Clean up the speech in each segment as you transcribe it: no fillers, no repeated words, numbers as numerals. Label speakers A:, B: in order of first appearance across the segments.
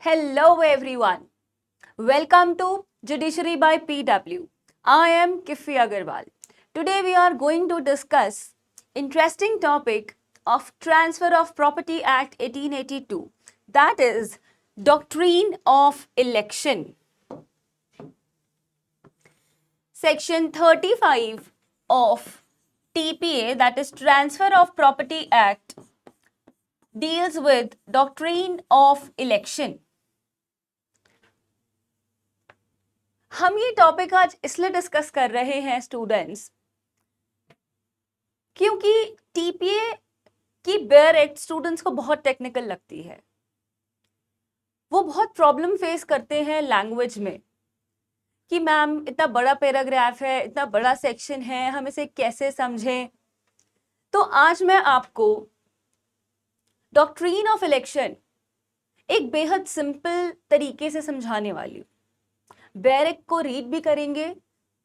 A: Hello everyone. Welcome to Judiciary by PW. I am Kiffy Agarwal. Today we are going to discuss interesting topic of Transfer of Property Act 1882, that is Doctrine of Election. Section 35 of TPA, that is Transfer of Property Act, deals with Doctrine of Election. हम ये topic आज इसलिए discuss कर रहे हैं students क्योंकि TPA की bare act students को बहुत टेक्निकल लगती है। वो बहुत प्रॉब्लम फेस करते हैं लैंग्वेज में कि मैम इतना बड़ा पैराग्राफ है, इतना बड़ा सेक्शन है, हम इसे कैसे समझें। तो आज मैं आपको डॉक्ट्रीन ऑफ इलेक्शन एक बेहद सिंपल तरीके से समझाने वाली हूँ। बेयर एक्ट को रीड भी करेंगे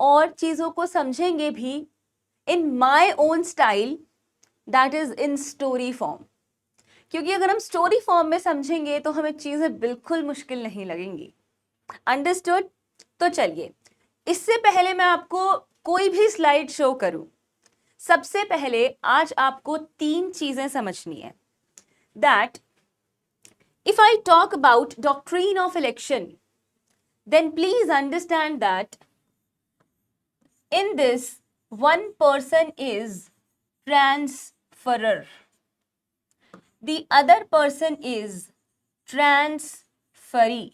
A: और चीज़ों को समझेंगे भी in my own style, that is in story form. क्योंकि अगर हम स्टोरी फॉर्म में समझेंगे तो हमें चीज़ें बिल्कुल मुश्किल नहीं लगेंगी। अंडरस्टूड? तो चलिए, इससे पहले मैं आपको कोई भी स्लाइड शो करूं, सबसे पहले आज आपको 3 चीज़ें समझनी है। That if I talk about doctrine of election, then please understand that in this one person is transferor, the other person is transferee,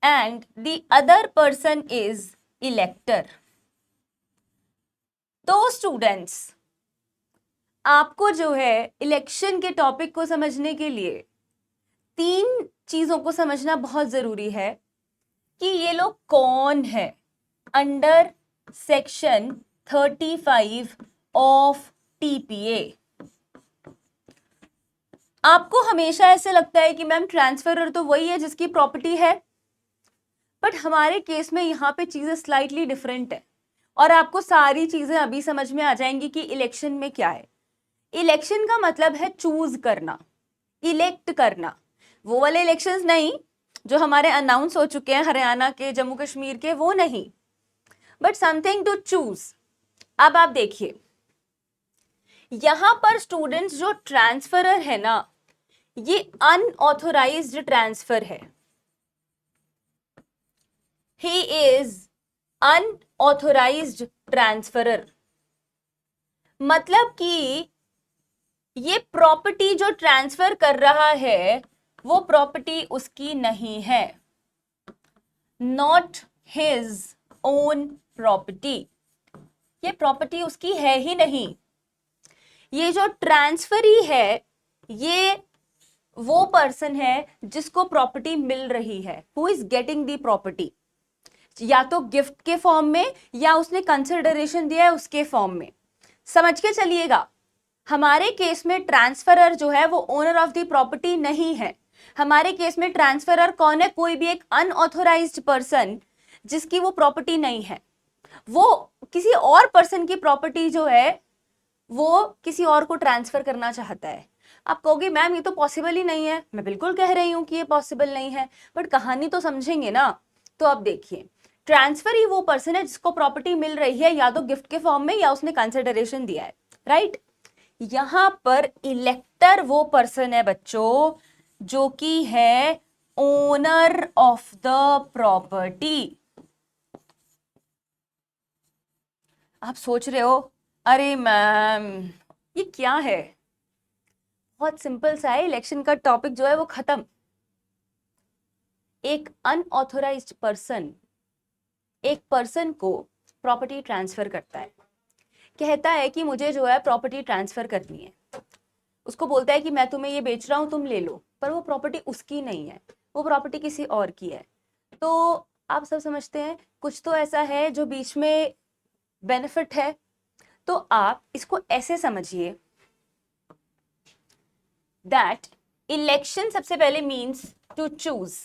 A: and the other person is elector. तो students, आपको जो है इलेक्शन के topic को समझने के लिए 3 चीज़ों को समझना बहुत ज़रूरी है कि ये लोग कौन है अंडर सेक्शन 35 ऑफ टीपीए। आपको हमेशा ऐसे लगता है कि मैम ट्रांसफरर तो वही है जिसकी प्रॉपर्टी है, बट हमारे केस में यहाँ पे चीज़ें स्लाइटली डिफरेंट है और आपको सारी चीज़ें अभी समझ में आ जाएंगी कि इलेक्शन में क्या है। इलेक्शन का मतलब है चूज करना, इलेक्ट करना। वो वाले इलेक्शंस नहीं जो हमारे अनाउंस हो चुके हैं हरियाणा के, जम्मू कश्मीर के, वो नहीं, बट समथिंग टू चूज। अब आप देखिए, यहां पर स्टूडेंट्स जो ट्रांसफरर है ना, ये अनऑथोराइज्ड ट्रांसफर है। ही इज अनऑथोराइज्ड ट्रांसफरर, मतलब कि ये प्रॉपर्टी जो ट्रांसफर कर रहा है वो प्रॉपर्टी उसकी नहीं है, नॉट हिज ओन प्रॉपर्टी। ये प्रॉपर्टी उसकी है ही नहीं। ये जो ट्रांसफरी है ये वो पर्सन है जिसको प्रॉपर्टी मिल रही है, who is getting the property, या तो गिफ्ट के फॉर्म में या उसने कंसिडरेशन दिया है उसके फॉर्म में। समझ के चलिएगा, हमारे केस में ट्रांसफरर जो है वो ओनर ऑफ द प्रॉपर्टी नहीं है। हमारे केस में ट्रांसफरर कौन है? कोई भी एक अनऑथोराइज्ड पर्सन जिसकी वो प्रॉपर्टी नहीं है, वो किसी और पर्सन की प्रॉपर्टी जो है वो किसी और को ट्रांसफर करना चाहता है। आप कहोगे मैम ये तो पॉसिबल ही नहीं है। मैं बिल्कुल कह रही हूं कि ये पॉसिबल नहीं है, बट कहानी तो समझेंगे ना। तो अब देखिए, ट्रांसफर ही वो पर्सन है जिसको प्रॉपर्टी मिल रही है या तो गिफ्ट के फॉर्म में या उसने कंसिडरेशन दिया है, राइट? यहां पर इलेक्टर वो पर्सन है बच्चों जो कि है ओनर ऑफ द प्रॉपर्टी। आप सोच रहे हो अरे मैम ये क्या है? बहुत सिंपल सा है, इलेक्शन का टॉपिक जो है वो खत्म। एक अनऑथोराइज्ड पर्सन एक पर्सन को प्रॉपर्टी ट्रांसफर करता है, कहता है कि मुझे जो है प्रॉपर्टी ट्रांसफर करनी है। उसको बोलता है कि मैं तुम्हें ये बेच रहा हूं, तुम ले लो, पर वो प्रॉपर्टी उसकी नहीं है, वो प्रॉपर्टी किसी और की है। तो आप सब समझते हैं कुछ तो ऐसा है जो बीच में बेनिफिट है। तो आप इसको ऐसे समझिए दैट इलेक्शन सबसे पहले means to choose.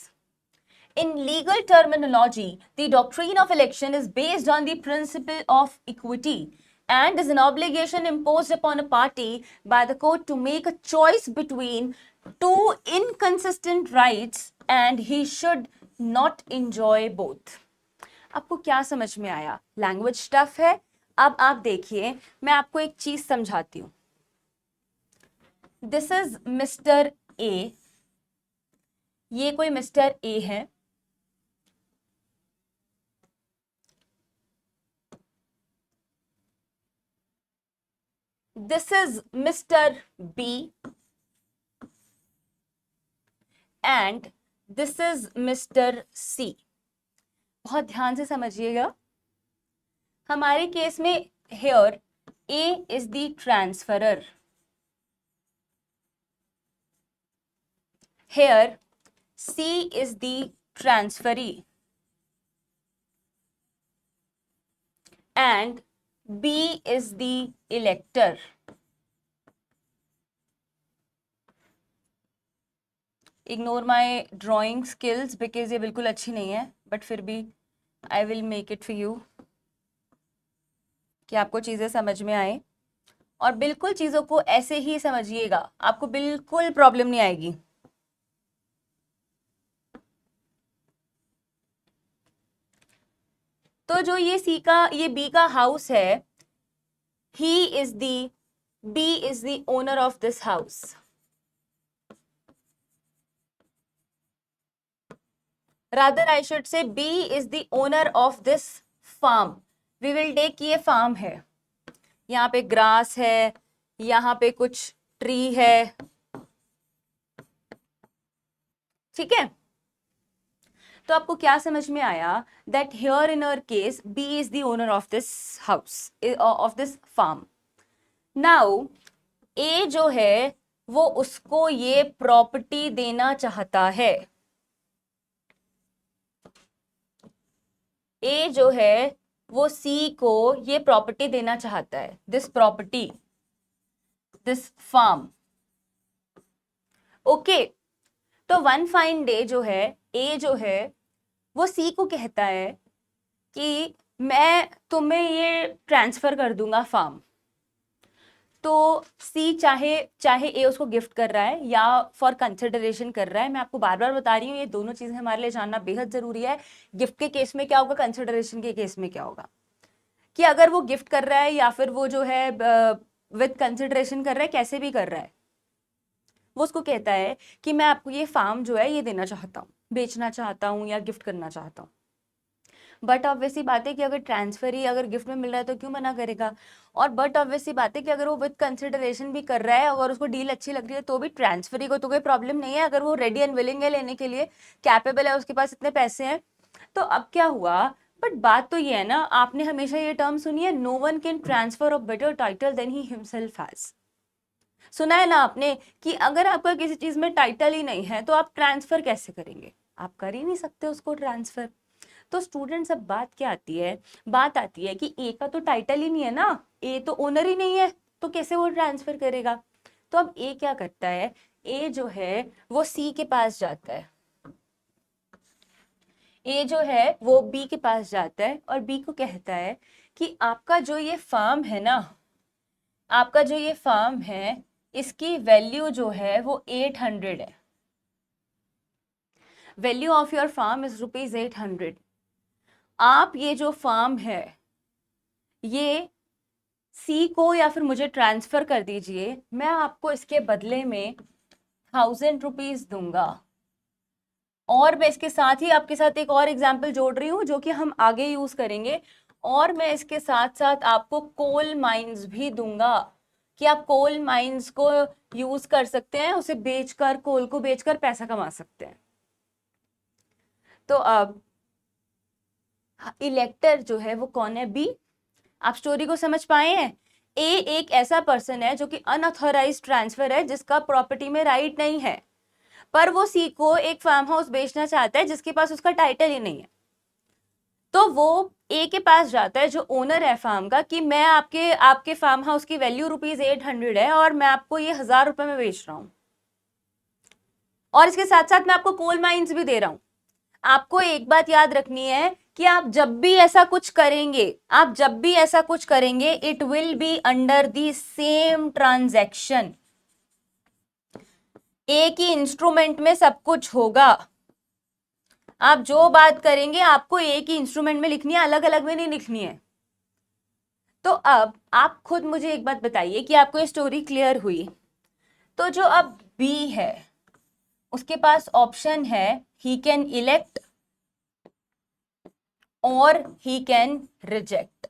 A: In legal terminology, the doctrine of election is based on the principle of equity and is an obligation imposed upon a party by the court to make a choice between two inconsistent rights and he should not enjoy both. आपको क्या समझ में आया? Language tough है. अब आप देखिए, मैं आपको एक चीज समझाती हूं. This is mister A. ये कोई मिस्टर ए है. This is Mr. B and this is Mr. C. बहुत ध्यान से समझिएगा. हमारे केस में here A is the transferer. Here C is the transferee and B is the elector. Ignore my drawing skills because ये बिल्कुल अच्छी नहीं है, but फिर भी I will make it for you कि आपको चीज़ें समझ में आए. और बिल्कुल चीज़ों को ऐसे ही समझिएगा, आपको बिल्कुल प्रॉब्लम नहीं आएगी. तो जो ये सी का, ये बी का हाउस है, he is the, B is the owner of this house. Rather I should say B is the owner of this farm. We will take ये फार्म है, यहाँ पे ग्रास है, यहाँ पे कुछ ट्री है, ठीक है. तो आपको क्या समझ में आया? That here in our case B is the owner of this house, of this farm. Now A जो है वो उसको ये प्रॉपर्टी देना चाहता है. ए जो है वो सी को ये प्रॉपर्टी देना चाहता है. This property, this farm. Okay. तो वन फाइन डे जो है ए जो है वो सी को कहता है कि मैं तुम्हें ये ट्रांसफर कर दूंगा फार्म. तो सी चाहे ए उसको गिफ्ट कर रहा है या फॉर कंसिडरेशन कर रहा है. मैं आपको बार बार बता रही हूँ, ये दोनों चीजें हमारे लिए जानना बेहद जरूरी है. गिफ्ट के केस में क्या होगा, कंसिडरेशन के केस में क्या होगा. कि अगर वो गिफ्ट कर रहा है या फिर वो जो है विद कंसिडरेशन कर रहा है, कैसे भी कर रहा है, वो उसको कहता है कि मैं आपको ये फार्म जो है ये देना चाहता हूँ, बेचना चाहता हूँ या गिफ्ट करना चाहता हूँ. बट ऑब्वियसली बात है कि अगर ट्रांसफर ही अगर गिफ्ट में मिल रहा है तो क्यों मना करेगा. और बट ऑब्वियसली बात है कि अगर वो विद कंसिडरेशन भी कर रहा है, अगर उसको डील अच्छी लग रही है तो भी ट्रांसफर ही को तो कोई प्रॉब्लम नहीं है. अगर वो रेडी एंड विलिंग है लेने के लिए, कैपेबल है, उसके पास इतने पैसे हैं. तो अब क्या हुआ, बट बात तो ये है ना, आपने हमेशा ये टर्म सुनी है, no one can transfer of better title than he himself has. सुना है ना आपने कि अगर आपका किसी चीज में टाइटल ही नहीं है तो आप ट्रांसफर कैसे करेंगे, आप कर ही नहीं सकते उसको ट्रांसफर. तो स्टूडेंट्स अब बात क्या आती है, बात आती है कि ए का तो टाइटल ही नहीं है ना, ए तो ओनर ही नहीं है, तो कैसे वो ट्रांसफर करेगा. तो अब ए क्या करता है, ए जो है वो सी के पास जाता है. ए जो है वो बी के पास जाता है और बी को कहता है कि आपका जो ये फार्म है ना, आपका जो ये फार्म है इसकी वैल्यू जो है वो 800 है. Value of your farm is ₹800. आप ये जो फार्म है ये सी को या फिर मुझे ट्रांसफर कर दीजिए, मैं आपको इसके बदले में ₹1000 दूंगा. और मैं इसके साथ ही आपके साथ एक और एग्जाम्पल जोड़ रही हूँ जो कि हम आगे यूज करेंगे. और मैं इसके साथ साथ आपको कोल माइंस भी दूंगा कि आप कोल माइंस को यूज कर सकते हैं, उसे बेचकर, कोल को बेचकर पैसा कमा सकते हैं. तो अब इलेक्टर जो है वो कौन है, बी. आप स्टोरी को समझ पाए हैं. ए एक ऐसा पर्सन है जो कि अनऑथराइज ट्रांसफर है, जिसका प्रॉपर्टी में राइट नहीं है, पर वो सी को एक फार्म हाउस बेचना चाहता है जिसके पास उसका टाइटल ही नहीं है. तो वो ए के पास जाता है जो ओनर है फार्म का कि मैं आपके फार्म हाउस की वैल्यू ₹800 है और मैं आपको ये ₹1000 में बेच रहा हूं, और इसके साथ साथ मैं आपको कोल माइंस भी दे रहा हूं. आपको एक बात याद रखनी है कि आप जब भी ऐसा कुछ करेंगे, it will be under the same transaction. एक ही इंस्ट्रूमेंट में सब कुछ होगा. आप जो बात करेंगे आपको एक ही इंस्ट्रूमेंट में लिखनी है, अलग अलग में नहीं लिखनी है। तो अब आप खुद मुझे एक बात बताइए कि आपको ये स्टोरी क्लियर हुई? तो जो अब बी है उसके पास ऑप्शन है ही कैन इलेक्ट और ही कैन रिजेक्ट।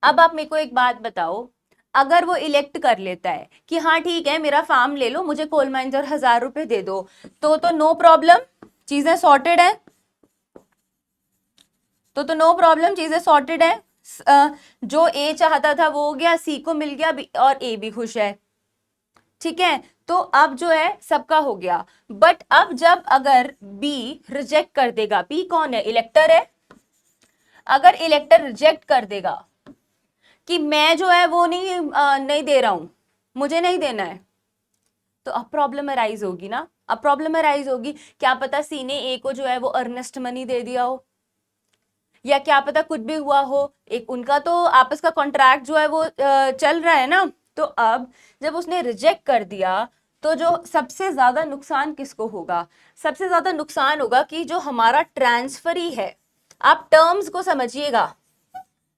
A: अब आप मेरे को एक बात बताओ, अगर वो इलेक्ट कर लेता है कि हाँ ठीक है मेरा फार्म ले लो, मुझे कोल माइंस और 1000 रुपए दे दो, तो नो प्रॉब्लम, चीजें सॉर्टेड है। तो नो प्रॉब्लम, चीजें सॉर्टेड है। जो ए चाहता था वो हो गया, सी को मिल गया और ए भी खुश है। ठीक है, तो अब जो है सबका हो गया। बट अब जब अगर बी रिजेक्ट कर देगा, बी कौन है? इलेक्टर है। अगर इलेक्टर रिजेक्ट कर देगा कि मैं जो है वो नहीं दे रहा हूं, मुझे नहीं देना है, तो अब प्रॉब्लम अराइज होगी ना। अब प्रॉब्लम अराइज होगी, क्या पता सी ने ए को जो है वो अर्नेस्ट मनी दे दिया हो, या क्या पता कुछ भी हुआ हो, एक उनका तो आपस का कॉन्ट्रैक्ट जो है वो चल रहा है ना। तो अब जब उसने रिजेक्ट कर दिया तो जो सबसे ज्यादा नुकसान किसको होगा? सबसे ज्यादा नुकसान होगा कि जो हमारा ट्रांसफरी है, आप टर्म्स को समझिएगा,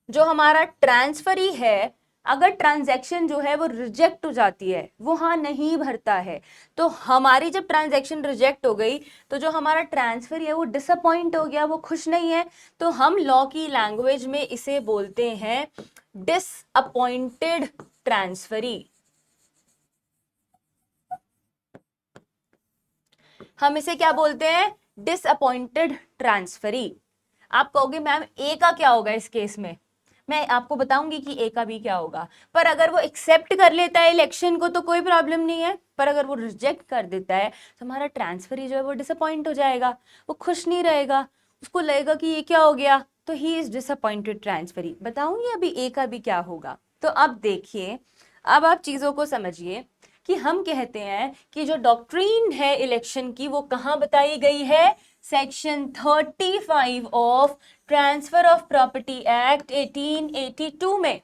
A: जो हमारा ट्रांसफरी है, अगर ट्रांजैक्शन जो है वो रिजेक्ट हो जाती है, वो हाँ नहीं भरता है, तो हमारी जब ट्रांजैक्शन रिजेक्ट हो गई तो जो हमारा ट्रांसफर है वो डिसअपॉइंट हो गया, वो खुश नहीं है। तो हम लॉ की लैंग्वेज में इसे बोलते हैं डिसअपॉइंटेड ट्रांसफरी। हम इसे क्या बोलते हैं? Disappointed transferee. आप कहोगे मैम ए का क्या होगा इस केस में? मैं आपको बताऊंगी कि ए का भी क्या होगा। पर अगर वो एक्सेप्ट कर लेता है इलेक्शन को तो कोई प्रॉब्लम नहीं है, पर अगर वो रिजेक्ट कर देता है तो हमारा ट्रांसफर ही जो है वो डिसअपॉइंट हो जाएगा, वो खुश नहीं रहेगा, उसको लगेगा कि ये क्या हो गया, तो ही इज डिसअपॉइंटेड ट्रांसफरी। बताऊंगी अभी ए का भी क्या होगा। तो अब देखिए, अब आप चीजों को समझिए कि हम कहते हैं कि जो डॉक्ट्रीन है इलेक्शन की वो कहां बताई गई है? Section 35 of transfer of property act 1882 में।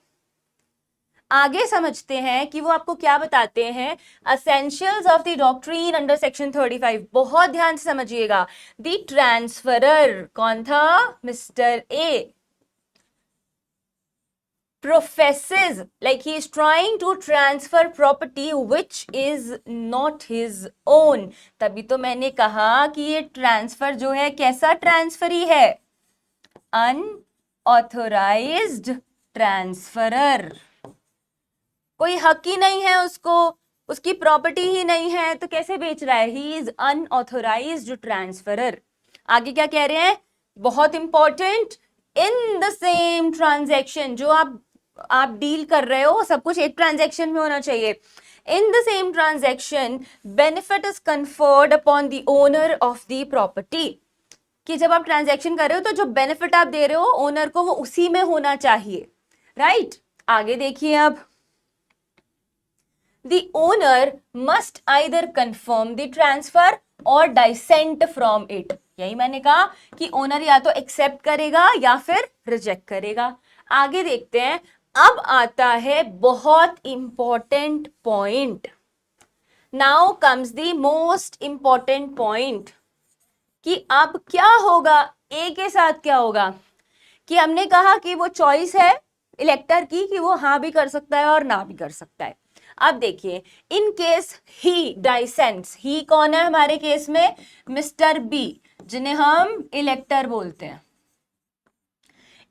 A: आगे समझते हैं कि वो आपको क्या बताते हैं। Essentials of the doctrine under section 35, बहुत ध्यान से समझिएगा। द ट्रांसफरर कौन था? Mister A professes like he is trying to transfer property which is not his own। तभी तो मैंने कहा कि ये ट्रांसफर जो है कैसा ट्रांसफरी है? Unauthorised transferor. कोई हक ही नहीं है उसको, उसकी प्रॉपर्टी ही नहीं है, तो कैसे बेच रहा है? He is unauthorised transferor. आगे क्या कह रहे हैं? बहुत important, in the same transaction, जो आप डील कर रहे हो सब कुछ एक ट्रांजैक्शन में होना चाहिए। इन the same transaction benefit is conferred upon the owner of the property. कि जब आप ट्रांजैक्शन कर रहे हो तो जो बेनिफिट आप दे रहे हो ओनर को वो उसी में होना चाहिए, राइट? आगे देखिए, अब the owner must either confirm the transfer or dissent from it। यही मैंने कहा कि ओनर या तो एक्सेप्ट करेगा या फिर रिजेक्ट करेगा। आगे देखते हैं, अब आता है बहुत important point. Now comes the most important point कि अब क्या होगा, ए के साथ क्या होगा? कि हमने कहा कि वो चॉइस है इलेक्टर की कि वो हाँ भी कर सकता है और ना भी कर सकता है। अब देखिए, इन केस ही डाइसेंट्स, ही कौन है हमारे केस में? मिस्टर बी, जिन्हें हम इलेक्टर बोलते हैं।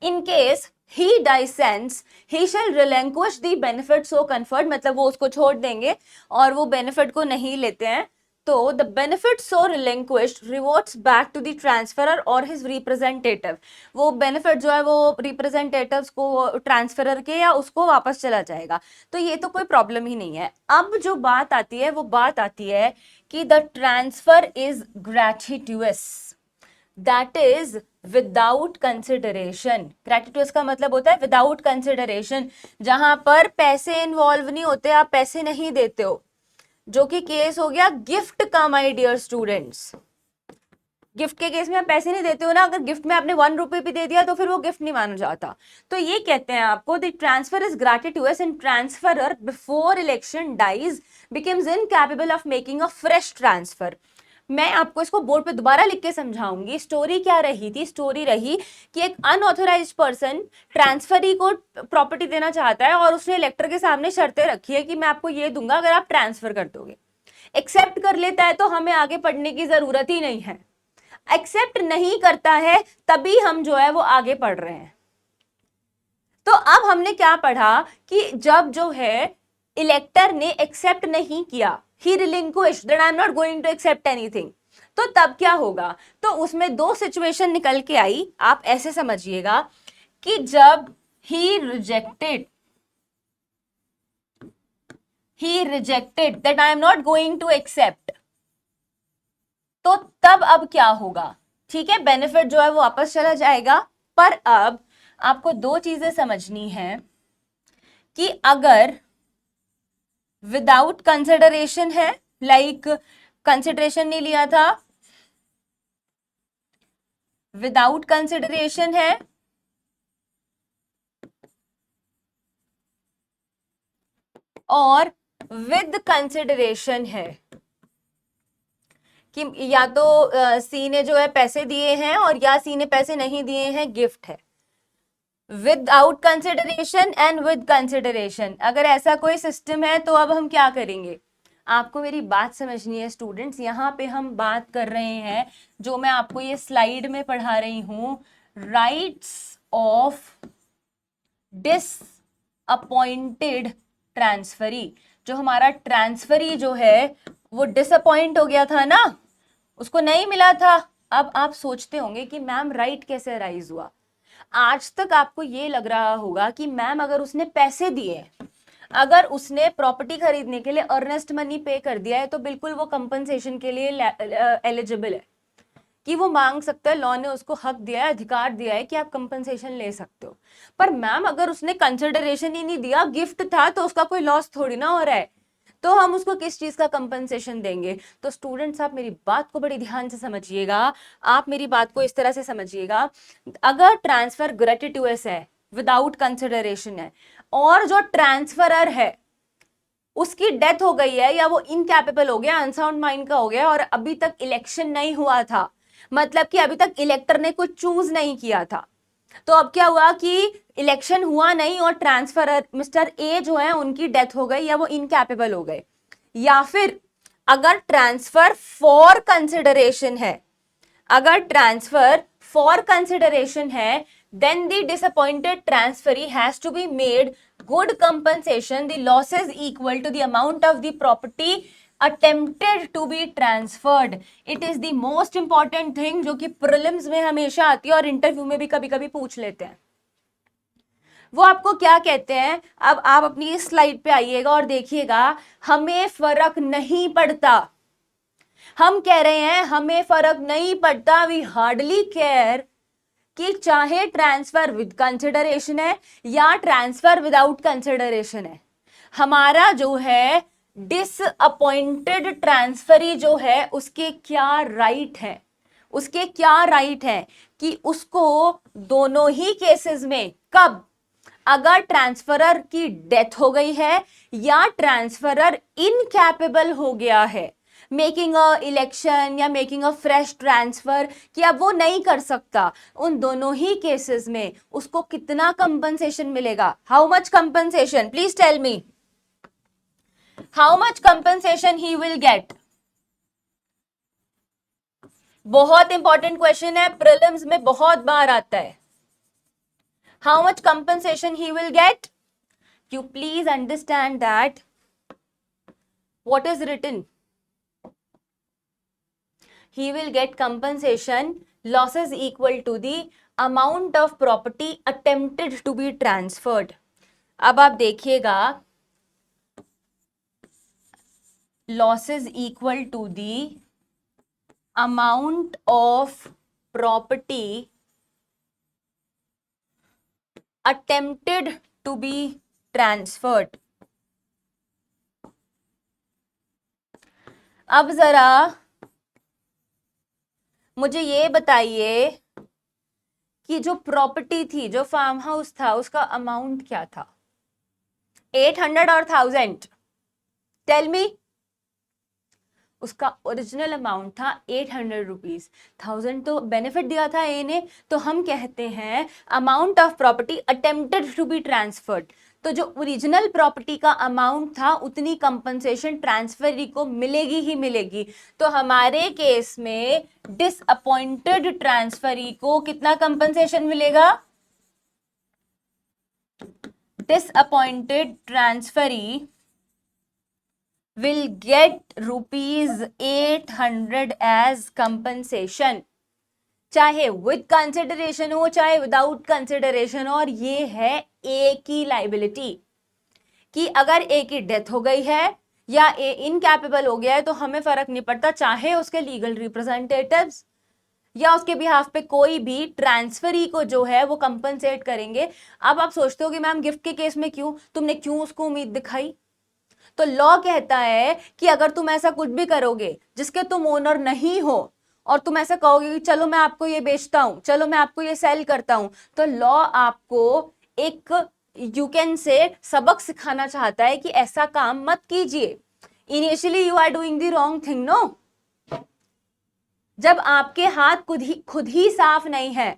A: In case he dissents he shall relinquish the benefit so conferred, मतलब वो उसको छोड़ देंगे और वो बेनिफिट को नहीं लेते हैं। तो the benefit so relinquished reverts back to the transferor और हिज रिप्रेजेंटेटिव। वो बेनिफिट जो है वो रिप्रेजेंटेटिव्स को, ट्रांसफरर के या उसको वापस चला जाएगा। तो ये तो कोई प्रॉब्लम ही नहीं है। अब जो बात आती है वो बात आती है कि the transfer is gratuitous, that is without consideration. Gratuitous का मतलब होता है विदाउट कंसिडरेशन, जहां पर पैसे इन्वॉल्व नहीं होते, आप पैसे नहीं देते हो, जो कि केस हो गया गिफ्ट का। माय डियर स्टूडेंट्स, गिफ्ट के केस में आप पैसे नहीं देते हो ना, अगर गिफ्ट में आपने 1 रुपए भी दे दिया तो फिर वो गिफ्ट नहीं माना जाता। तो ये कहते हैं आपको, the transfer is gratuitous and transferor before election dies becomes incapable of making a fresh transfer. मैं आपको इसको बोर्ड पे दोबारा लिख के समझाऊंगी। स्टोरी क्या रही थी? स्टोरी रही कि एक अनऑथोराइज्ड पर्सन ट्रांसफरी को प्रॉपर्टी देना चाहता है और उसने इलेक्टर के सामने शर्तें रखी है कि मैं आपको ये दूंगा अगर आप ट्रांसफर कर दोगे। एक्सेप्ट कर लेता है तो हमें आगे पढ़ने की जरूरत ही नहीं है। एक्सेप्ट नहीं करता है तभी हम जो है वो आगे पढ़ रहे हैं। तो अब हमने क्या पढ़ा कि जब जो है इलेक्टर ने एक्सेप्ट नहीं किया, he relinquished that I am not going to accept anything, तो तब क्या होगा? तो उसमें दो सिचुएशन निकल के आई। आप ऐसे समझिएगा कि जब he rejected that I am not going to accept, तो तब अब क्या होगा? ठीक है, बेनिफिट जो है वो वापस चला जाएगा। पर अब आपको दो चीजें समझनी है कि अगर विदाउट कंसिडरेशन है, लाइक कंसिडरेशन नहीं लिया था, विदाउट कंसिडरेशन है और विद कंसिडरेशन है कि या तो सी ने जो है पैसे दिए हैं और या सी ने पैसे नहीं दिए हैं, गिफ्ट है। Without consideration and with consideration, अगर ऐसा कोई सिस्टम है तो अब हम क्या करेंगे? आपको मेरी बात समझनी है स्टूडेंट्स। यहाँ पे हम बात कर रहे हैं, जो मैं आपको ये स्लाइड में पढ़ा रही हूं, राइट्स ऑफ डिसअपॉइंटेड ट्रांसफरी। जो हमारा ट्रांसफरी जो है वो डिसअपॉइंट हो गया था ना, उसको नहीं मिला था। अब आप सोचते होंगे कि मैम राइट कैसे अराइज हुआ। आज तक आपको ये लग रहा होगा कि मैम अगर उसने पैसे दिए, अगर उसने प्रॉपर्टी खरीदने के लिए अर्नेस्ट मनी पे कर दिया है, तो बिल्कुल वो कंपनसेशन के लिए एलिजिबल है कि वो मांग सकता है। लॉ ने उसको हक दिया है, अधिकार दिया है कि आप कंपनसेशन ले सकते हो। पर मैम अगर उसने कंसिडरेशन ही नहीं दिया, गिफ्ट था, तो उसका कोई लॉस थोड़ी ना हो रहा है, तो हम उसको किस चीज का कंपनसेशन देंगे? तो स्टूडेंट्स आप मेरी बात को बड़ी ध्यान से समझिएगा। आप मेरी बात को इस तरह से समझिएगा, अगर ट्रांसफर ग्रेटिट्यूअस है, विदाउट कंसिडरेशन है, और जो ट्रांसफरर है उसकी डेथ हो गई है या वो इनकैपेबल हो गया, अनसाउंड माइंड का हो गया, और अभी तक इलेक्शन नहीं हुआ था, मतलब कि अभी तक इलेक्टर ने कुछ चूज नहीं किया था, तो अब क्या हुआ कि इलेक्शन हुआ नहीं और ट्रांसफरर मिस्टर ए जो है उनकी डेथ हो गई या वो इनकैपेबल हो गए। या फिर अगर ट्रांसफर फॉर कंसिडरेशन है, अगर ट्रांसफर फॉर कंसिडरेशन है, then the disappointed transferee has to be made good compensation, the losses equal to the amount of the property attempted to be transferred. It is the most important thing जो कि prelims में हमेशा आती है और interview में भी कभी कभी पूछ लेते हैं। वो आपको क्या कहते हैं? अब आप अपनी इस स्लाइड पे आइएगा और देखिएगा, हमें फर्क नहीं पड़ता। हम कह रहे हैं हमें फर्क नहीं पड़ता, वी हार्डली केयर कि चाहे ट्रांसफर विद कंसिडरेशन है या ट्रांसफर विदाउट कंसिडरेशन है। हमारा जो है डिसअपॉइंटेड ट्रांसफरी जो है उसके क्या राइट है, उसके क्या राइट है कि उसको दोनों ही केसेस में, कब? अगर ट्रांसफरर की डेथ हो गई है या ट्रांसफरर इनकैपेबल हो गया है, मेकिंग अ इलेक्शन या मेकिंग अ फ्रेश ट्रांसफर, कि अब वो नहीं कर सकता, उन दोनों ही केसेस में उसको कितना कंपनसेशन मिलेगा? How much compensation? Please tell me, how much compensation he will get? बहुत इंपॉर्टेंट क्वेश्चन है, प्रीलिम्स में बहुत बार आता है। How much compensation he will get? You please understand that what is written, he will get compensation, losses equal to the amount of property attempted to be transferred. अब आप देखिएगा, losses equal to the amount of property attempted to be transferred. अब जरा मुझे ये बताइए कि जो प्रॉपर्टी थी, जो फार्म हाउस था, उसका अमाउंट क्या था? 800 और 1000? टेल मी, उसका ओरिजिनल अमाउंट था 800 रुपीज, 1000 तो बेनिफिट दिया था ए ने, तो हम कहते हैं amount of property attempted to be transferred. तो जो ओरिजिनल प्रॉपर्टी का अमाउंट था उतनी कंपनसेशन ट्रांसफरी को मिलेगी ही मिलेगी। तो हमारे केस में डिसअपॉइंटेड ट्रांसफरी को कितना कंपनसेशन मिलेगा? Disappointed transferee will get rupees 800 as compensation, चाहे विद कंसिडरेशन हो चाहे विदाउट कंसिडरेशन। और ये है ए की लाइबिलिटी कि अगर ए की डेथ हो गई है या ए इनकैपेबल हो गया है तो हमें फर्क नहीं पड़ता, चाहे उसके लीगल रिप्रेजेंटेटिव्स या उसके बिहाफ पे कोई भी ट्रांसफरी को जो है वो कंपनसेट करेंगे। अब आप सोचते हो कि मैम गिफ्ट के केस में क्यों, तुमने क्यों उसको उम्मीद दिखाई? तो लॉ कहता है कि अगर तुम ऐसा कुछ भी करोगे जिसके तुम ओनर नहीं हो और तुम ऐसा कहोगे कि चलो मैं आपको ये बेचता हूं, चलो मैं आपको ये सेल करता हूं, तो लॉ आपको एक यू कैन से सबक सिखाना चाहता है कि ऐसा काम मत कीजिए। Initially you are doing the wrong thing, no. जब आपके हाथ खुद ही साफ नहीं है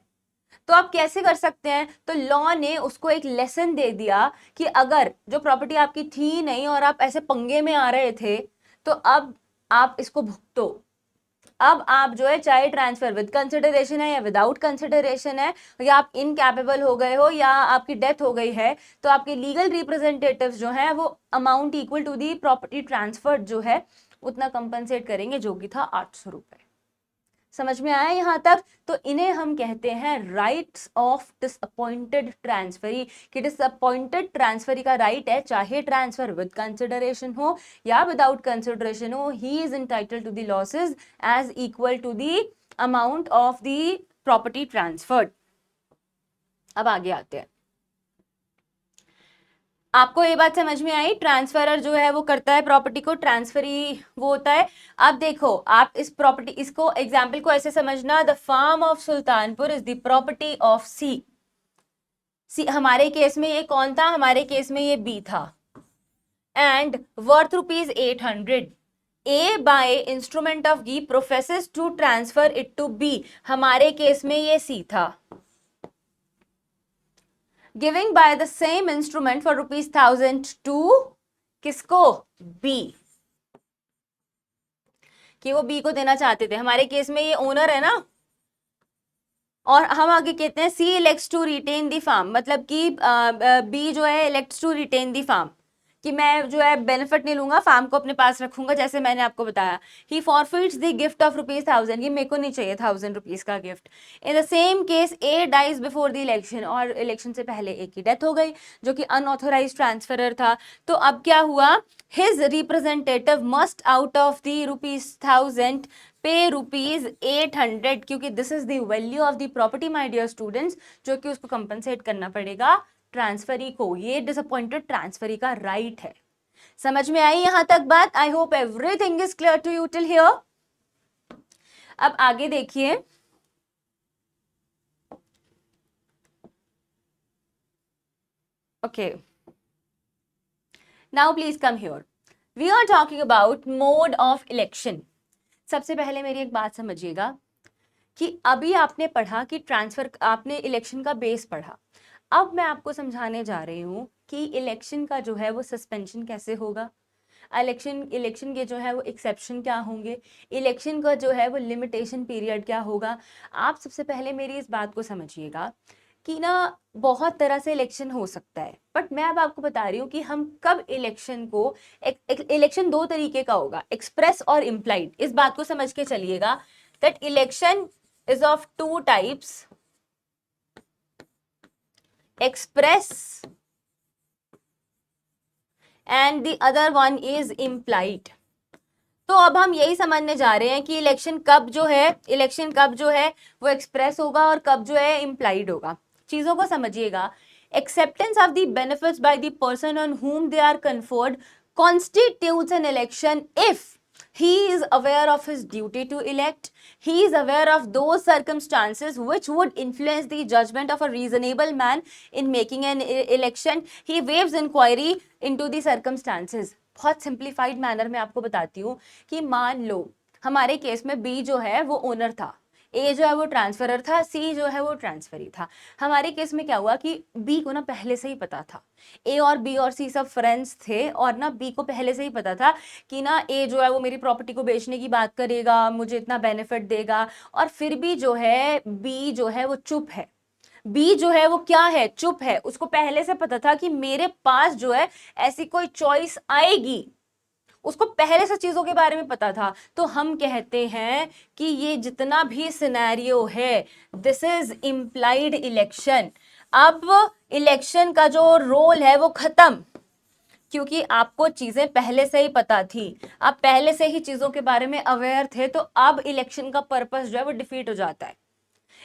A: तो आप कैसे कर सकते हैं? तो लॉ ने उसको एक लेसन दे दिया कि अगर जो प्रॉपर्टी आपकी थी नहीं और आप ऐसे पंगे में आ रहे थे तो अब आप इसको भुगतो। अब आप जो है चाहे ट्रांसफर विद कंसिडरेशन है या विदाउट कंसिडरेशन है, या आप इनकैपेबल हो गए हो या आपकी डेथ हो गई है, तो आपके लीगल रिप्रेजेंटेटिव्स जो है वो amount equal to the property transfer जो है उतना कंपनसेट करेंगे, जो कि था 800 रुपए। समझ में आया यहां तक? तो इन्हें हम कहते हैं राइट्स ऑफ डिसअपॉइंटेड ट्रांसफरी, कि डिसअपॉइंटेड ट्रांसफरी का राइट है चाहे ट्रांसफर विद कंसिडरेशन हो या विदाउट कंसिडरेशन हो, he is entitled to the losses as equal to the amount of the property transferred. अब आगे आते हैं। आपको ये बात समझ में आई? ट्रांसफरर जो है वो करता है प्रॉपर्टी को, ट्रांसफरी वो होता है। अब देखो आप इस प्रॉपर्टी, इसको एग्जाम्पल को ऐसे समझना, the farm of Sultanpur is the property of C. C हमारे केस में ये कौन था? हमारे केस में ये बी था, and worth rupees 800। A by instrument of G professes to transfer it to B, हमारे केस में ये सी था। Giving by the same instrument for rupees 1000 to किसको? बी, कि वो बी को देना चाहते थे। हमारे केस में ये ओनर है ना, और हम आगे कहते हैं C elects to retain the farm, मतलब कि बी जो है elects to retain the farm, कि मैं जो है बेनिफिट नहीं लूंगा, फार्म को अपने पास रखूंगा, जैसे मैंने आपको बताया। He forfeits the gift of rupees 1000, ये मेरे को नहीं चाहिए 1000 रुपीज का gift. In the same case a dies before the election, और इलेक्शन से पहले ए की डेथ हो गई जो कि अनऑथोराइज्ड ट्रांसफरर था। तो अब क्या हुआ? His representative must out of the rupees 1000 पे रुपीज 800, क्योंकि this is the value of the property my dear students, जो कि उसको कंपनसेट करना पड़ेगा ट्रांसफरी को। ये डिसअपॉइंटेड ट्रांसफरी का राइट है। समझ में आई यहां तक बात? I hope everything is clear to you till here. अब आगे देखिए, okay, now please come here. We are talking about mode of election. सबसे पहले मेरी एक बात समझिएगा कि अभी आपने पढ़ा कि ट्रांसफर, आपने इलेक्शन का बेस पढ़ा। अब मैं आपको समझाने जा रही हूँ कि इलेक्शन का जो है वो सस्पेंशन कैसे होगा, इलेक्शन के जो है वो एक्सेप्शन क्या होंगे, इलेक्शन का जो है वो लिमिटेशन पीरियड क्या होगा। आप सबसे पहले मेरी इस बात को समझिएगा कि ना बहुत तरह से इलेक्शन हो सकता है, बट मैं अब आपको बता रही हूँ कि हम कब इलेक्शन को, इलेक्शन दो तरीके का होगा, एक्सप्रेस और इम्प्लाइड। इस बात को समझ के चलिएगा that election is of two types, express and the other one is implied। तो अब हम यही समझने जा रहे हैं कि इलेक्शन कब जो है वो एक्सप्रेस होगा और कब जो है इम्प्लाइड होगा। चीजों को समझिएगा। Acceptance of the benefits by the person on whom they are conferred constitutes an election if he is aware of his duty to elect, he is aware of those circumstances which would influence the judgment of a reasonable man in making an election, he waives inquiry into the circumstances। बहुत simplified manner में आपको बताती हूँ कि मान लो हमारे case में B जो है वो ओनर था, ए जो है वो ट्रांसफरर था, सी जो है वो ट्रांसफरी था। हमारे केस में क्या हुआ कि बी को ना पहले से ही पता था, ए और बी और सी सब फ्रेंड्स थे और ना बी को पहले से ही पता था कि ना ए जो है वो मेरी प्रॉपर्टी को बेचने की बात करेगा, मुझे इतना बेनिफिट देगा, और फिर भी जो है बी जो है वो चुप है। बी जो है वो क्या है, चुप है। उसको पहले से पता था कि मेरे पास जो है ऐसी कोई चॉइस आएगी, उसको पहले से चीजों के बारे में पता था। तो हम कहते हैं कि ये जितना भी सिनेरियो है, दिस इज इम्प्लाइड इलेक्शन। अब इलेक्शन का जो रोल है वो खत्म, क्योंकि आपको चीजें पहले से ही पता थी, आप पहले से ही चीजों के बारे में अवेयर थे, तो अब इलेक्शन का पर्पस जो है वो डिफीट हो जाता है।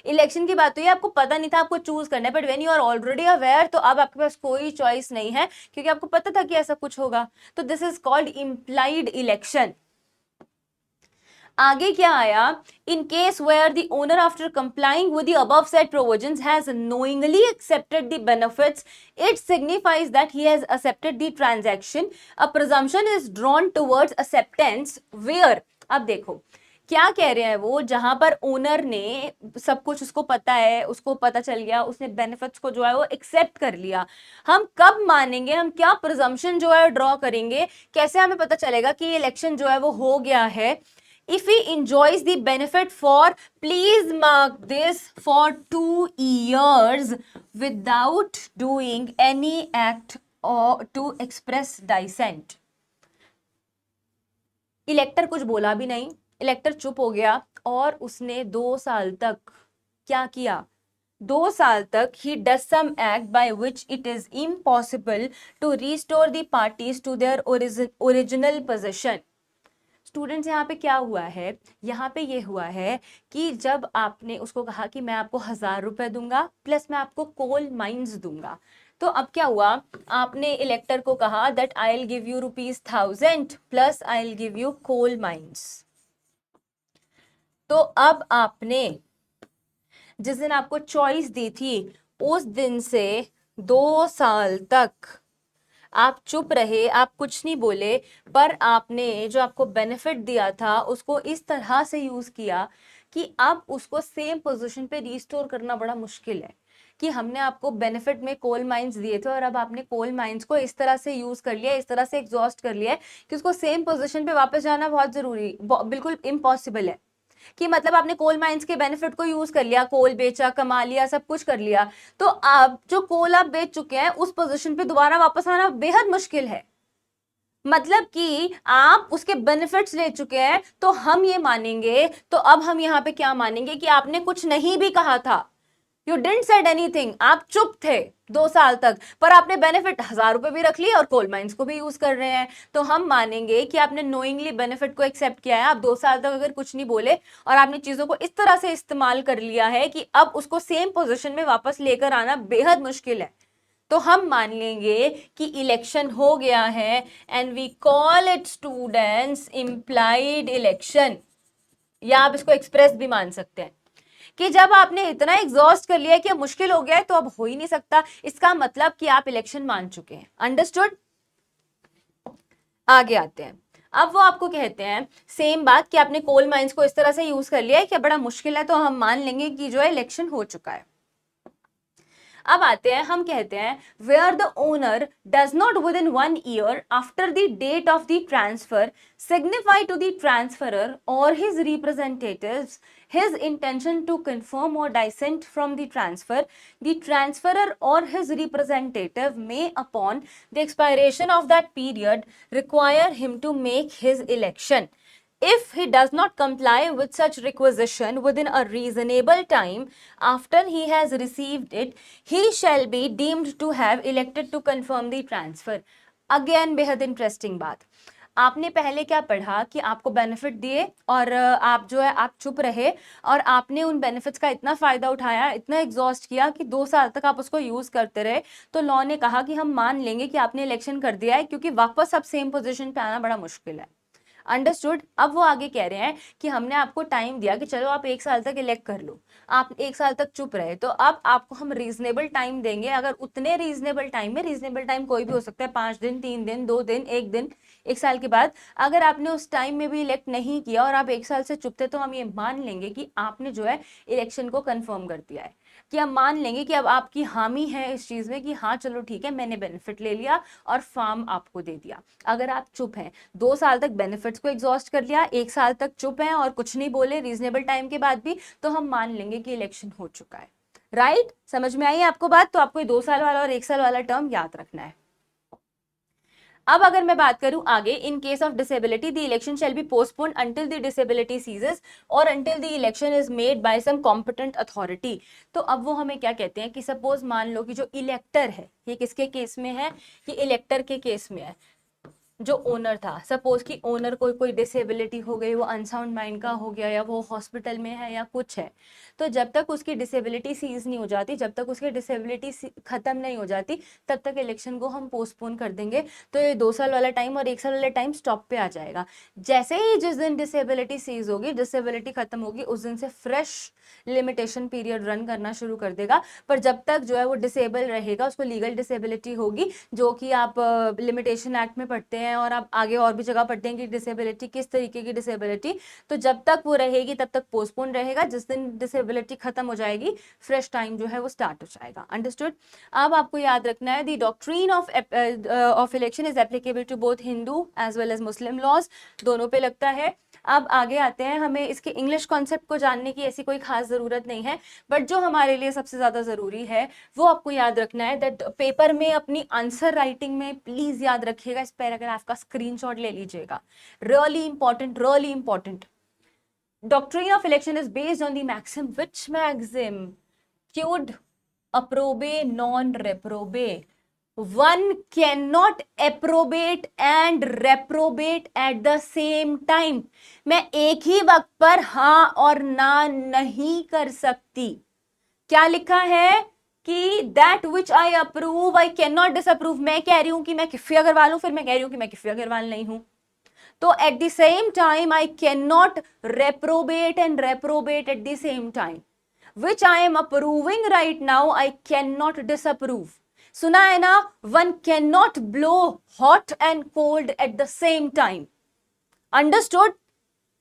A: इलेक्शन की बात हुई है, आपको पता नहीं था आपको चूज करना है, but when you are already aware तो अब आपके पास कोई चॉइस नहीं है, क्योंकि आपको पता था कि ऐसा कुछ होगा। तो this is called implied election. आगे क्या आया, in case where the owner after complying with the above said provisions has knowingly accepted the benefits, it signifies that he has accepted the transaction. A presumption is drawn towards acceptance where, अब देखो क्या कह रहे हैं वो, जहां पर owner ने सब कुछ उसको पता है, उसको पता चल गया, उसने बेनिफिट्स को जो है वो एक्सेप्ट कर लिया। हम कब मानेंगे, हम क्या प्रिजम्पशन जो है ड्रॉ करेंगे, कैसे हमें पता चलेगा कि इलेक्शन जो है वो हो गया है? If he enjoys the benefit for, please mark this, for 2 years without doing any act or to express dissent. इलेक्टर कुछ बोला भी नहीं, इलेक्टर चुप हो गया और उसने 2 साल तक क्या किया, 2 साल तक he does some act by which it is impossible to restore the parties to their original possession. Students यहाँ पे क्या हुआ है, यहाँ पे ये हुआ है कि जब आपने उसको कहा कि मैं आपको 1000 रुपए दूंगा प्लस मैं आपको कोल माइंस दूंगा, तो अब क्या हुआ, आपने इलेक्टर को कहा that I will give you ₹1000 plus I will give you coal mines. तो अब आपने जिस दिन आपको चॉइस दी थी उस दिन से 2 साल तक आप चुप रहे, आप कुछ नहीं बोले, पर आपने जो आपको बेनिफिट दिया था उसको इस तरह से यूज किया कि अब उसको सेम पोजीशन पे रिस्टोर करना बड़ा मुश्किल है। कि हमने आपको बेनिफिट में कोल माइंस दिए थे और अब आपने कोल माइंस को इस तरह से यूज कर लिया, इस तरह से एग्जॉस्ट कर लिया है कि उसको सेम पोजीशन पे वापस जाना बहुत जरूरी, बिल्कुल इम्पॉसिबल है। कि मतलब आपने कोल माइंस के बेनिफिट को यूज कर लिया, कोल बेचा, कमा लिया, सब कुछ कर लिया, तो अब जो कोल आप बेच चुके हैं उस पोजीशन पे दोबारा वापस आना बेहद मुश्किल है। मतलब कि आप उसके बेनिफिट्स ले चुके हैं, तो हम ये मानेंगे, तो अब हम यहाँ पे क्या मानेंगे कि आपने कुछ नहीं भी कहा था, यू डिडंट सेड एनीथिंग, आप चुप थे 2 साल तक, पर आपने बेनिफिट 1000 रुपए भी रख लिए और कोल माइंस को भी यूज कर रहे हैं, तो हम मानेंगे कि आपने नोइंगली बेनिफिट को एक्सेप्ट किया है। आप 2 साल तक अगर कुछ नहीं बोले और आपने चीजों को इस तरह से इस्तेमाल कर लिया है कि अब उसको सेम पोजीशन में वापस लेकर आना बेहद मुश्किल है, तो हम मान लेंगे कि इलेक्शन हो गया है and we call it students implied election, या आप इसको एक्सप्रेस भी मान सकते हैं कि जब आपने इतना एग्जॉस्ट कर लिया है कि अब मुश्किल हो गया है तो अब हो ही नहीं सकता, इसका मतलब कि आप इलेक्शन मान चुके हैं। अंडरस्टूड? आगे आते हैं। अब वो आपको कहते हैं सेम बात कि आपने कोल माइंस को इस तरह से यूज कर लिया है कि बड़ा मुश्किल है, तो हम मान लेंगे कि जो है इलेक्शन हो चुका है। अब आते हैं, हम कहते हैं where the owner does not within 1 year after the date of the transfer signify to the transferor और his representatives his intention to confirm or dissent from the transfer, the transferor or his representative may, upon the expiration of that period, require him to make his election. If he does not comply with such requisition within a reasonable time after he has received it, he shall be deemed to have elected to confirm the transfer. Again, बेहद interesting बात, आपने पहले क्या पढ़ा कि आपको benefit दिए और आप जो है आप चुप रहे और आपने उन बेनिफिट्स का इतना फायदा उठाया, इतना एग्जॉस्ट किया कि 2 साल तक आप उसको यूज करते रहे, तो लॉ ने कहा कि हम मान लेंगे कि आपने इलेक्शन कर दिया है, क्योंकि वापस अब सेम पोजीशन पे आना बड़ा मुश्किल है। अंडरस्टूड। अब वो आगे कह रहे हैं कि हमने आपको टाइम दिया कि चलो आप 1 साल तक इलेक्ट कर लो, आप 1 साल तक चुप रहे, तो अब आपको हम रीजनेबल टाइम देंगे। अगर उतने रीजनेबल टाइम में, रीजनेबल टाइम कोई भी हो सकता है, 5 दिन, 3 दिन, 2 दिन, 1 दिन, 1 साल के बाद, अगर आपने उस टाइम में भी इलेक्ट नहीं किया और आप 1 साल से चुप थे, तो हम ये मान लेंगे कि आपने जो है इलेक्शन को कंफर्म कर दिया है, कि हम मान लेंगे कि अब आपकी हामी है इस चीज में कि हाँ चलो ठीक है, मैंने बेनिफिट ले लिया और फार्म आपको दे दिया। अगर आप चुप हैं, 2 साल तक बेनिफिट्स को एग्जॉस्ट कर लिया, 1 साल तक चुप हैं और कुछ नहीं बोले रीजनेबल टाइम के बाद भी, तो हम मान लेंगे कि इलेक्शन हो चुका है। राइट? समझ में आई आपको बात? तो आपको 2 साल वाला और 1 साल वाला टर्म याद रखना है। अब अगर मैं बात करूं आगे, in case of disability the election shall be postpone until the disability ceases और until the election is made by some competent authority. तो अब वो हमें क्या कहते हैं कि सपोज मान लो कि जो इलेक्टर है, ये किसके केस में है? ये इलेक्टर के केस में है। जो ओनर था, सपोज कि ओनर को कोई डिसेबिलिटी हो गई, वो अनसाउंड माइंड का हो गया, या वो हॉस्पिटल में है या कुछ है, तो जब तक उसकी डिसेबिलिटी सीज नहीं हो जाती, जब तक उसकी डिसेबिलिटी खत्म नहीं हो जाती, तब तक इलेक्शन को हम पोस्टपोन कर देंगे। तो ये 2 साल वाला टाइम और 1 साल वाला टाइम स्टॉप पे आ जाएगा। जैसे ही जिस दिन डिसेबिलिटी सीज होगी, डिसेबिलिटी खत्म होगी, उस दिन से फ्रेश लिमिटेशन पीरियड रन करना शुरू कर देगा। पर जब तक जो है वो डिसेबल रहेगा, उसको लीगल डिसेबिलिटी होगी, जो कि आप लिमिटेशन एक्ट में पढ़ते हैं और आप आगे और भी जगह पढ़ते हैं कि डिसेबिलिटी किस तरीके की डिसेबिलिटी, तो जब तक वो रहेगी तब तक पोस्टपोन रहेगा। जिस दिन डिसेबिलिटी खत्म हो जाएगी, फ्रेश टाइम जो है वो स्टार्ट हो जाएगा। अंडरस्टूड? अब आपको याद रखना है the doctrine of election is applicable to both Hindu as well as Muslim laws, दोनों पे लगता है। अब आगे आते हैं, हमें इसके इंग्लिश कॉन्सेप्ट को जानने की ऐसी कोई खास जरूरत नहीं है, बट जो हमारे लिए सबसे ज्यादा जरूरी है वो आपको याद रखना है दैट पेपर में अपनी आंसर राइटिंग में प्लीज याद रखिएगा, इस पैराग्राफ का स्क्रीनशॉट ले लीजिएगा। Really important, really important. Doctrine of election is based on the maxim, which maxim? Quod approbo non reprobo. One cannot approbate and reprobate at the same time. मैं एक ही वक्त पर हाँ और ना नहीं कर सकती। क्या लिखा है कि that which I approve I can not disapprove. मैं कह रही हूं कि मैं किफिया अग्रवाल हूं, फिर मैं कह रही हूं कि मैं किफिया अग्रवाल नहीं हूं, तो at the same time I can not reprobate and reprobate at the same time. Which I am approving right now I can not disapprove. सुना है ना? One can not blow hot and cold at the same time. Understood?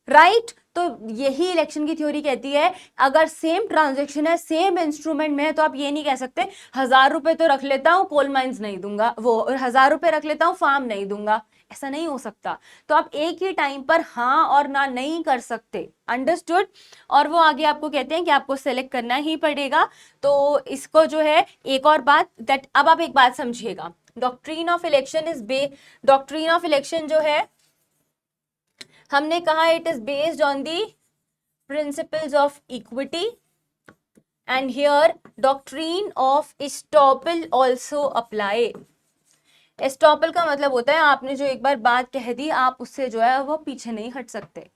A: Right? तो यही election की theory कहती है, अगर same transaction है, सेम इंस्ट्रूमेंट में है, तो आप ये नहीं कह सकते 1000 रुपए तो रख लेता हूं, कोल माइंस नहीं दूंगा, वो 1000 रुपए रख लेता हूं, फार्म नहीं दूंगा। ऐसा नहीं हो सकता। तो आप एक ही टाइम पर हाँ और ना नहीं कर सकते। अंडरस्टूड? और वो आगे आपको कहते हैं कि आपको सेलेक्ट करना ही पड़ेगा। तो इसको जो है, एक और बात दैट, अब आप एक बात समझिएगा, doctrine of election doctrine of election जो है, हमने कहा it is based on the principles of equity and here doctrine of estoppel also apply. Estoppel का मतलब होता है आपने जो एक बार बात कह दी, आप उससे जो है वो पीछे नहीं हट सकते।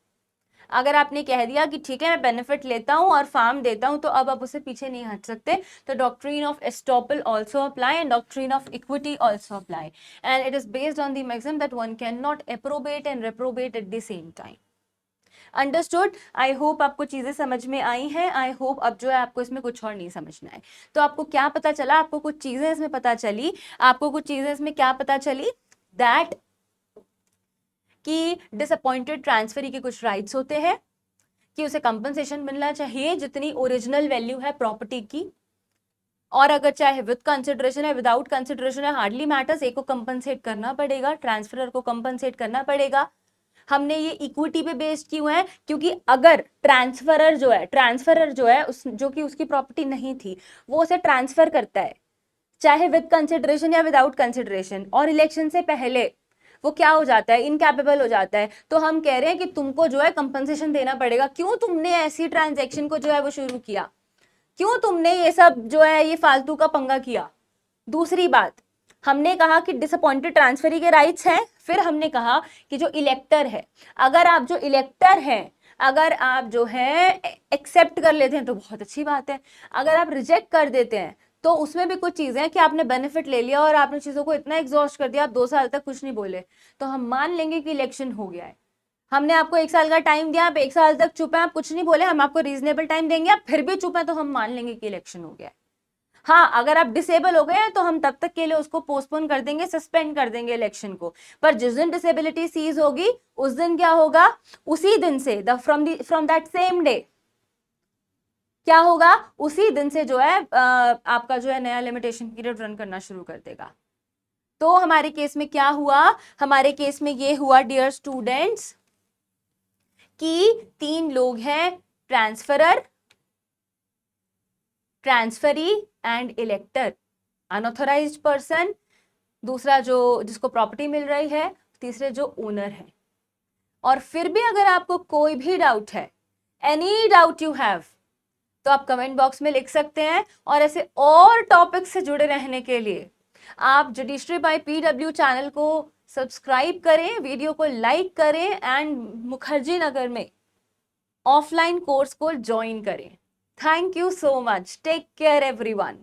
A: अगर आपने कह दिया कि ठीक है मैं बेनिफिट लेता हूं और फार्म देता हूं, तो अब आप उससे पीछे नहीं हट सकते। तो doctrine of estoppel also apply and doctrine of equity also apply, and it is based on the maxim that one can not approbate and reprobate at the same time. Understood? I hope आपको चीजें समझ में आई हैं। I hope अब जो है आपको इसमें कुछ और नहीं समझना है। तो आपको क्या पता चला? आपको कुछ चीजें इसमें पता चली। आपको कुछ चीजें इसमें क्या पता चली? दैट कि डिसअपॉइंटेड ट्रांसफरी के कुछ राइट्स होते हैं, कि उसे कंपनसेशन मिलना चाहिए जितनी ओरिजिनल वैल्यू है प्रॉपर्टी की, और अगर चाहे विद कंसिडरेशन है विदाउट कंसिडरेशन है, हार्डली मैटर्स, एक को कंपनसेट करना पड़ेगा, ट्रांसफरर को कंपनसेट करना पड़ेगा। हमने ये इक्विटी पे बेस्ड क्यों है? क्योंकि अगर ट्रांसफरर जो है उस जो कि उसकी प्रॉपर्टी नहीं थी, वो उसे ट्रांसफर करता है, चाहे विद कंसिडरेशन या विदाउट कंसिडरेशन, और इलेक्शन से पहले वो क्या हो जाता है? इनकैपेबल हो जाता है, तो हम कह रहे हैं कि तुमको जो है कंपनसेशन देना पड़ेगा। क्यों तुमने ऐसी ट्रांजैक्शन को जो है वो शुरू किया? क्यों तुमने ये सब जो है ये फालतू का पंगा किया? दूसरी बात, हमने कहा कि डिसअपॉइंटेड ट्रांसफरी के राइट्स हैं। फिर हमने कहा कि जो इलेक्टर है, अगर आप जो इलेक्टर हैं, अगर आप जो है एक्सेप्ट कर लेते हैं तो बहुत अच्छी बात है, अगर आप रिजेक्ट कर देते हैं तो उसमें भी कुछ चीजें हैं कि आपने बेनिफिट ले लिया और आपने चीजों को इतना एग्जॉस्ट कर दिया, आप 2 साल तक कुछ नहीं बोले, तो हम मान लेंगे कि इलेक्शन हो गया है। हमने आपको 1 साल का टाइम दिया, आप 1 साल तक चुप हैं, आप कुछ नहीं बोले, हम आपको रीजनेबल टाइम देंगे, आप फिर भी चुप हैं तो हम मान लेंगे कि इलेक्शन हो गया। हाँ, अगर आप डिसेबल हो गए हैं तो हम तब तक के लिए उसको पोस्टपोन कर देंगे, सस्पेंड कर देंगे इलेक्शन को। पर जिस दिन डिसेबिलिटी सीज होगी उस दिन क्या होगा, उसी दिन से फ्रॉम दैट सेम डे क्या होगा, उसी दिन से जो है आपका जो है नया लिमिटेशन पीरियड रन करना शुरू कर देगा। तो हमारे केस में क्या हुआ, हमारे केस में ये हुआ डियर स्टूडेंट्स कि 3 लोग हैं, transferor, transferee and elector, unauthorised person, दूसरा जो जिसको प्रॉपर्टी मिल रही है, तीसरे जो ओनर है। और फिर भी अगर आपको कोई भी डाउट है, एनी डाउट यू हैव, तो आप कमेंट बॉक्स में लिख सकते हैं। और ऐसे और टॉपिक से जुड़े रहने के लिए आप जुडिशरी बाय पीडब्ल्यू चैनल को सब्सक्राइब करें, वीडियो को लाइक करें एंड मुखर्जी नगर में ऑफलाइन कोर्स को ज्वाइन करें। Thank you so much, take care everyone.